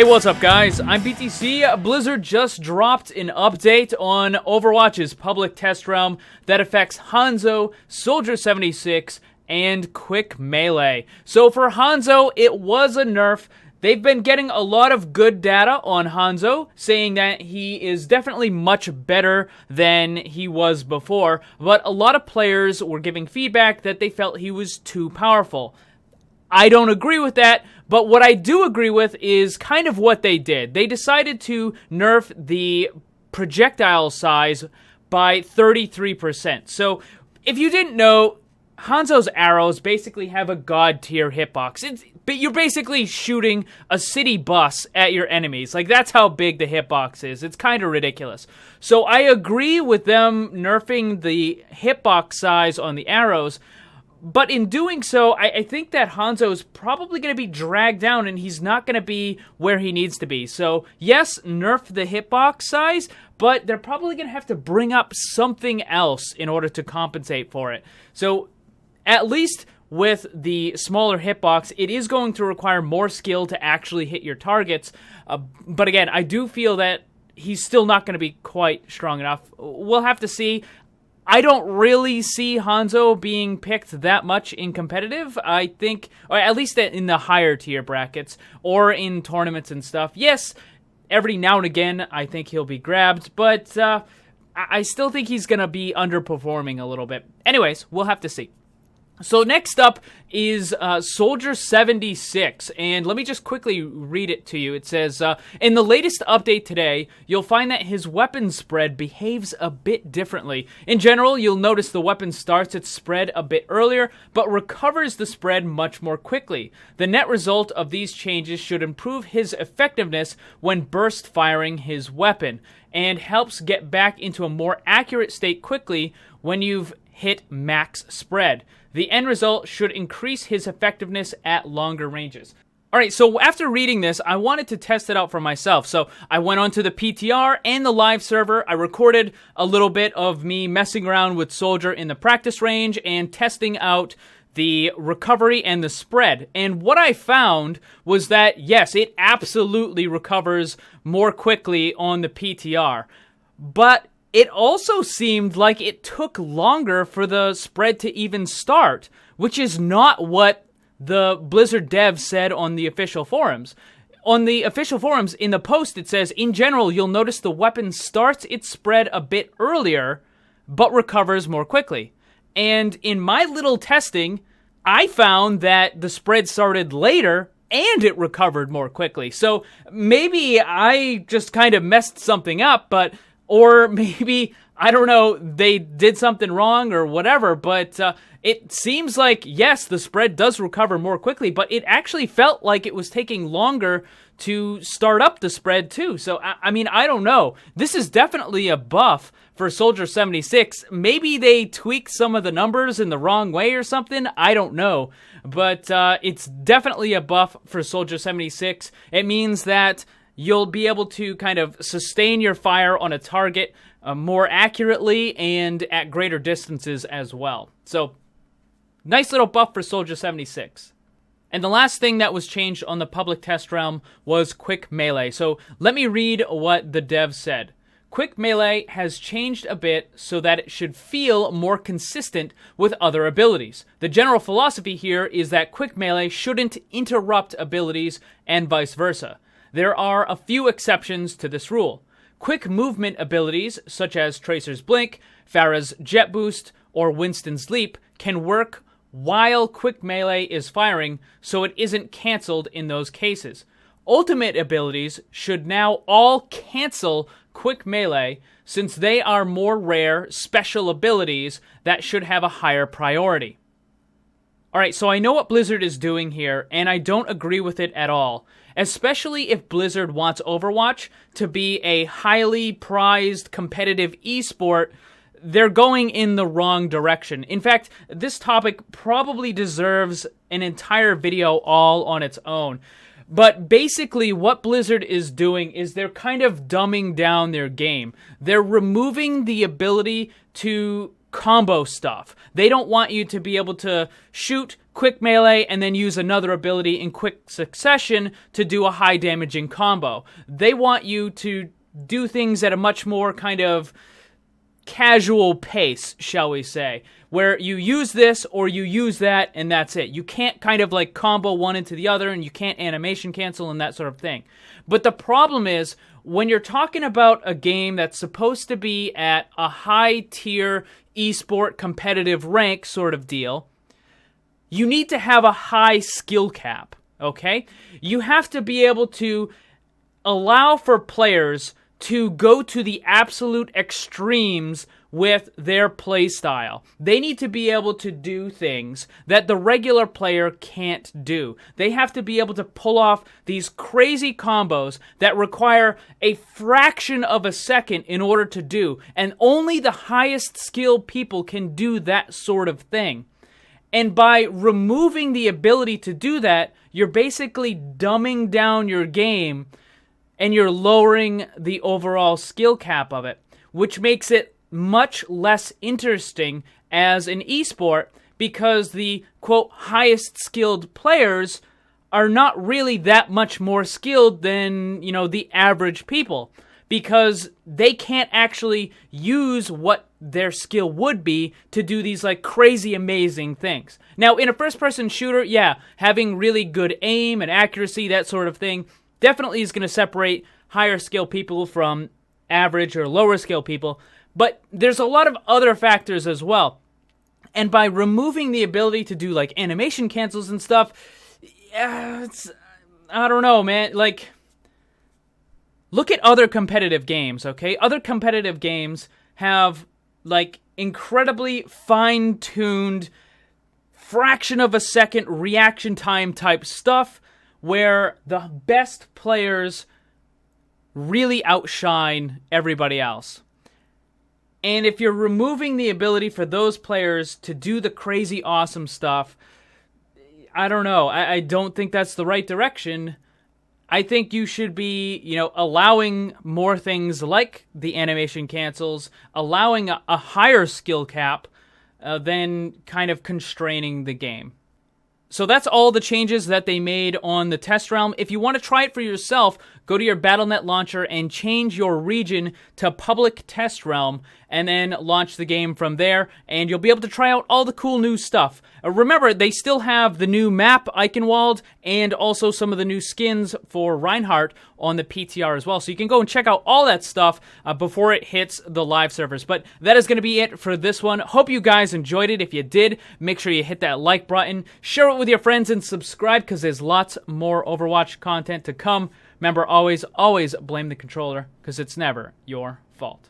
Hey, what's up guys? I'm BTC. Blizzard just dropped an update on Overwatch's public test realm that affects Hanzo, Soldier 76, and Quick Melee. So for Hanzo, it was a nerf. They've been getting a lot of good data on Hanzo, saying that he is definitely much better than he was before, but a lot of players were giving feedback that they felt he was too powerful. I don't agree with that, but what I do agree with is kind of what they did. They decided to nerf the projectile size by 33%. So if you didn't know, Hanzo's arrows basically have a god tier hitbox. But you're basically shooting a city bus at your enemies. Like, that's how big the hitbox is. It's kind of ridiculous. So I agree with them nerfing the hitbox size on the arrows. But in doing so, I think that Hanzo is probably going to be dragged down and he's not going to be where he needs to be. So, yes, nerf the hitbox size, but they're probably going to have to bring up something else in order to compensate for it. So, at least with the smaller hitbox, it is going to require more skill to actually hit your targets. But again, I do feel that he's still not going to be quite strong enough. We'll have to see. I don't really see Hanzo being picked that much in competitive. I think, or at least in the higher tier brackets, or in tournaments and stuff. Yes, every now and again, I think he'll be grabbed, but I still think he's going to be underperforming a little bit. Anyways, we'll have to see. So next up is Soldier 76, and let me just quickly read it to you. It says, in the latest update today, you'll find that his weapon spread behaves a bit differently. In general, you'll notice the weapon starts its spread a bit earlier, but recovers the spread much more quickly. The net result of these changes should improve his effectiveness when burst firing his weapon, and helps get back into a more accurate state quickly when you've hit max spread. The end result should increase his effectiveness at longer ranges. Alright, so after reading this, I wanted to test it out for myself. So I went onto the PTR and the live server. I recorded a little bit of me messing around with Soldier in the practice range and testing out the recovery and the spread. And what I found was that, yes, it absolutely recovers more quickly on the PTR. But it also seemed like it took longer for the spread to even start, which is not what the Blizzard devs said on the official forums. On the official forums, in the post, it says, in general, you'll notice the weapon starts its spread a bit earlier, but recovers more quickly. And in my little testing, I found that the spread started later, and it recovered more quickly. So maybe I just kind of messed something up, but or maybe, I don't know, they did something wrong or whatever, but it seems like, yes, the spread does recover more quickly, but it actually felt like it was taking longer to start up the spread too. So, I mean, I don't know. This is definitely a buff for Soldier 76. Maybe they tweaked some of the numbers in the wrong way or something. I don't know. But it's definitely a buff for Soldier 76. It means that you'll be able to kind of sustain your fire on a target more accurately and at greater distances as well. So, nice little buff for Soldier 76. And the last thing that was changed on the public test realm was Quick Melee. So, let me read what the devs said. Quick Melee has changed a bit so that it should feel more consistent with other abilities. The general philosophy here is that Quick Melee shouldn't interrupt abilities and vice versa. There are a few exceptions to this rule. Quick movement abilities, such as Tracer's Blink, Pharah's Jet Boost, or Winston's Leap, can work while Quick Melee is firing, so it isn't cancelled in those cases. Ultimate abilities should now all cancel Quick Melee, since they are more rare, special abilities that should have a higher priority. Alright, so I know what Blizzard is doing here, and I don't agree with it at all. Especially if Blizzard wants Overwatch to be a highly prized competitive esport, they're going in the wrong direction. In fact, this topic probably deserves an entire video all on its own. But basically what Blizzard is doing is they're kind of dumbing down their game. They're removing the ability to combo stuff. They don't want you to be able to shoot quick melee and then use another ability in quick succession to do a high damaging combo. They want you to do things at a much more kind of casual pace, shall we say, where you use this or you use that and that's it. You can't kind of like combo one into the other, and you can't animation cancel and that sort of thing. But the problem is, when you're talking about a game that's supposed to be at a high tier esport competitive rank sort of deal, you need to have a high skill cap, okay? You have to be able to allow for players to go to the absolute extremes with their play style. They need to be able to do things that the regular player can't do. They have to be able to pull off these crazy combos that require a fraction of a second in order to do, and only the highest skilled people can do that sort of thing. And by removing the ability to do that, you're basically dumbing down your game and you're lowering the overall skill cap of it, which makes it much less interesting as an esport, because the, quote, highest skilled players are not really that much more skilled than, the average people, because they can't actually use what their skill would be to do these like crazy amazing things. Now, in a first-person shooter, yeah, having really good aim and accuracy, that sort of thing, definitely is going to separate higher skill people from average or lower skill people, but there's a lot of other factors as well. And by removing the ability to do like animation cancels and stuff, I don't know, man. Like, look at other competitive games, okay? Other competitive games have like incredibly fine-tuned fraction of a second reaction time type stuff where the best players really outshine everybody else. And if you're removing the ability for those players to do the crazy awesome stuff, I don't know. I don't think that's the right direction. I think you should be, allowing more things like the animation cancels, allowing a higher skill cap, than kind of constraining the game. So that's all the changes that they made on the test realm. If you want to try it for yourself, go to your Battle.net launcher and change your region to public test realm, and then launch the game from there, and you'll be able to try out all the cool new stuff. Remember, they still have the new map, Eichenwald, and also some of the new skins for Reinhardt on the PTR as well. So you can go and check out all that stuff before it hits the live servers. But that is going to be it for this one. Hope you guys enjoyed it. If you did, make sure you hit that like button, share it with your friends, and subscribe, because there's lots more Overwatch content to come. Remember, always blame the controller, because it's never your fault.